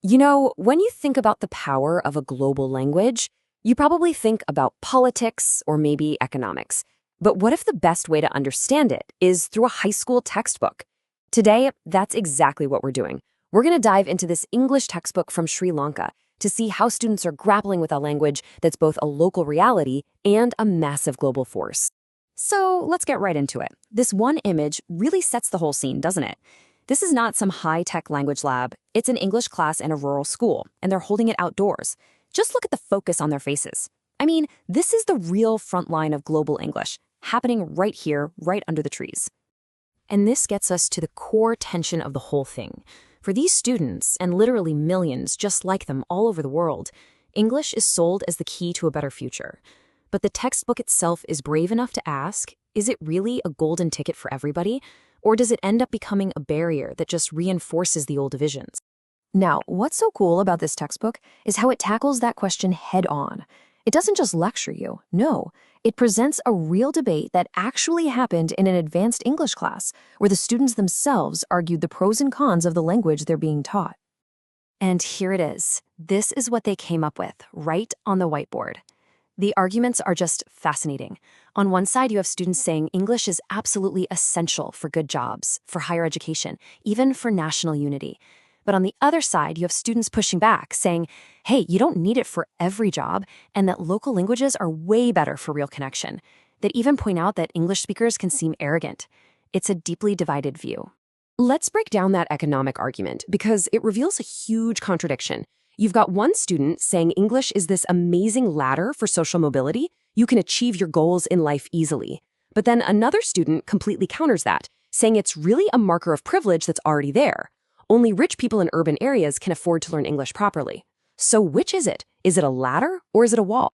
You know, when you think about the power of a global language, you probably think about politics or maybe economics. But what if the best way to understand it is through a high school textbook? Today, that's exactly what we're doing. We're going to dive into this English textbook from Sri Lanka to see how students are grappling with a language that's both a local reality and a massive global force. So let's get right into it. This one image really sets the whole scene, doesn't it? This is not some high-tech language lab. It's an English class in a rural school, and they're holding it outdoors. Just look at the focus on their faces. I mean, this is the real front line of global English, happening right here, right under the trees. And this gets us to the core tension of the whole thing. For these students, and literally millions just like them all over the world, English is sold as the key to a better future. But the textbook itself is brave enough to ask, is it really a golden ticket for everybody? Or does it end up becoming a barrier that just reinforces the old divisions? Now, what's so cool about this textbook is how it tackles that question head on. It doesn't just lecture you, no. It presents a real debate that actually happened in an advanced English class, where the students themselves argued the pros and cons of the language they're being taught. And here it is. This is what they came up with, right on the whiteboard. The arguments are just fascinating. On one side, you have students saying English is absolutely essential for good jobs, for higher education, even for national unity. But on the other side, you have students pushing back, saying, hey, you don't need it for every job, and that local languages are way better for real connection. That even point out that English speakers can seem arrogant. It's a deeply divided view. Let's break down that economic argument, because it reveals a huge contradiction. You've got one student saying English is this amazing ladder for social mobility. You can achieve your goals in life easily. But then another student completely counters that, saying it's really a marker of privilege that's already there. Only rich people in urban areas can afford to learn English properly. So which is it? Is it a ladder or is it a wall?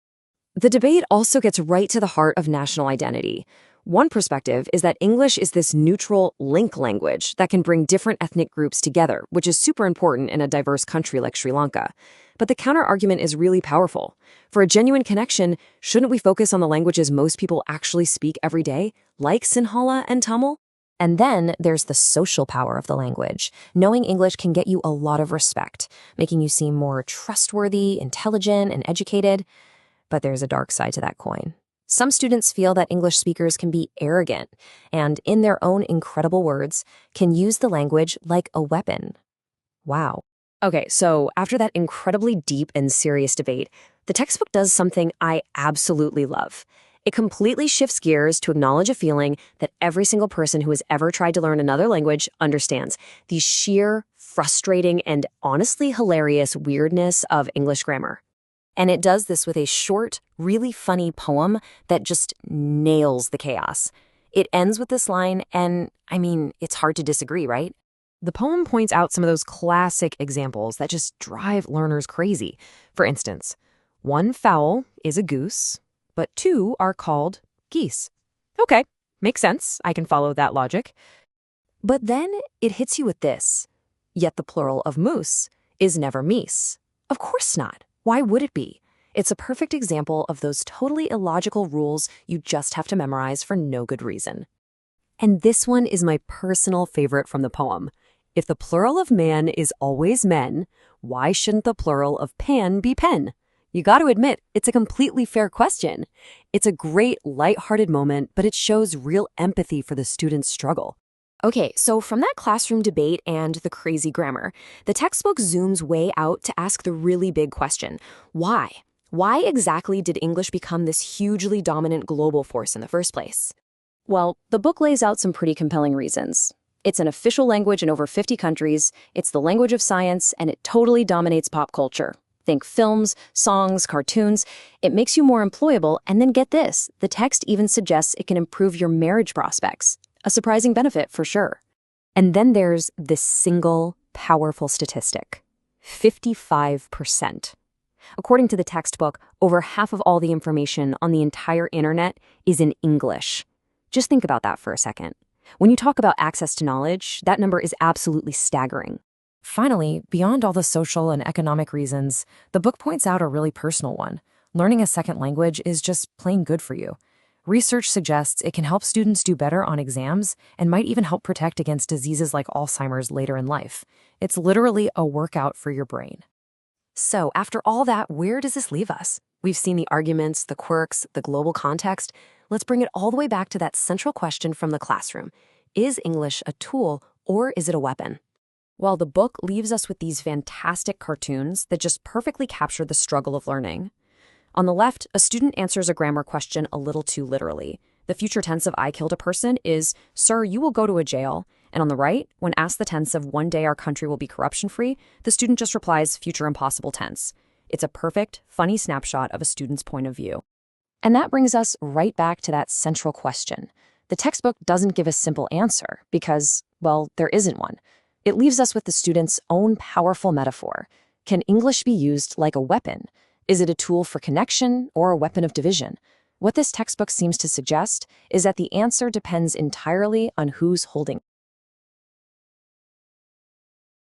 The debate also gets right to the heart of national identity. One perspective is that English is this neutral link language that can bring different ethnic groups together, which is super important in a diverse country like Sri Lanka. But the counter-argument is really powerful. For a genuine connection, shouldn't we focus on the languages most people actually speak every day, like Sinhala and Tamil? And then there's the social power of the language. Knowing English can get you a lot of respect, making you seem more trustworthy, intelligent, and educated. But there's a dark side to that coin. Some students feel that English speakers can be arrogant and, in their own incredible words, can use the language like a weapon. Wow. Okay, so after that incredibly deep and serious debate, the textbook does something I absolutely love. It completely shifts gears to acknowledge a feeling that every single person who has ever tried to learn another language understands: the sheer, frustrating, and honestly hilarious weirdness of English grammar. And it does this with a short, really funny poem that just nails the chaos. It ends with this line, and I mean, it's hard to disagree, right? The poem points out some of those classic examples that just drive learners crazy. For instance, one fowl is a goose, but two are called geese. Okay, makes sense. I can follow that logic. But then it hits you with this. Yet the plural of moose is never meese. Of course not. Why would it be? It's a perfect example of those totally illogical rules you just have to memorize for no good reason. And this one is my personal favorite from the poem. If the plural of man is always men, why shouldn't the plural of pan be pen? You got to admit, it's a completely fair question. It's a great, lighthearted moment, but it shows real empathy for the student's struggle. Okay, so from that classroom debate and the crazy grammar, the textbook zooms way out to ask the really big question: why? Why exactly did English become this hugely dominant global force in the first place? Well, the book lays out some pretty compelling reasons. It's an official language in over 50 countries, it's the language of science, and it totally dominates pop culture. Think films, songs, cartoons. It makes you more employable, and then get this, the text even suggests it can improve your marriage prospects. A surprising benefit for sure. And then there's this single, powerful statistic: 55%. According to the textbook, over half of all the information on the entire internet is in English. Just think about that for a second. When you talk about access to knowledge, that number is absolutely staggering. Finally, beyond all the social and economic reasons, the book points out a really personal one. Learning a second language is just plain good for you. Research suggests it can help students do better on exams and might even help protect against diseases like Alzheimer's later in life. It's literally a workout for your brain. So, after all that, where does this leave us? We've seen the arguments, the quirks, the global context. Let's bring it all the way back to that central question from the classroom. Is English a tool or is it a weapon? Well, the book leaves us with these fantastic cartoons that just perfectly capture the struggle of learning. On the left, a student answers a grammar question a little too literally. The future tense of I killed a person is, "Sir, you will go to a jail." And on the right, when asked the tense of "one day our country will be corruption-free," the student just replies, "future impossible tense." It's a perfect, funny snapshot of a student's point of view. And that brings us right back to that central question. The textbook doesn't give a simple answer because, well, there isn't one. It leaves us with the student's own powerful metaphor. Can English be used like a weapon? Is it a tool for connection or a weapon of division? What this textbook seems to suggest is that the answer depends entirely on who's holding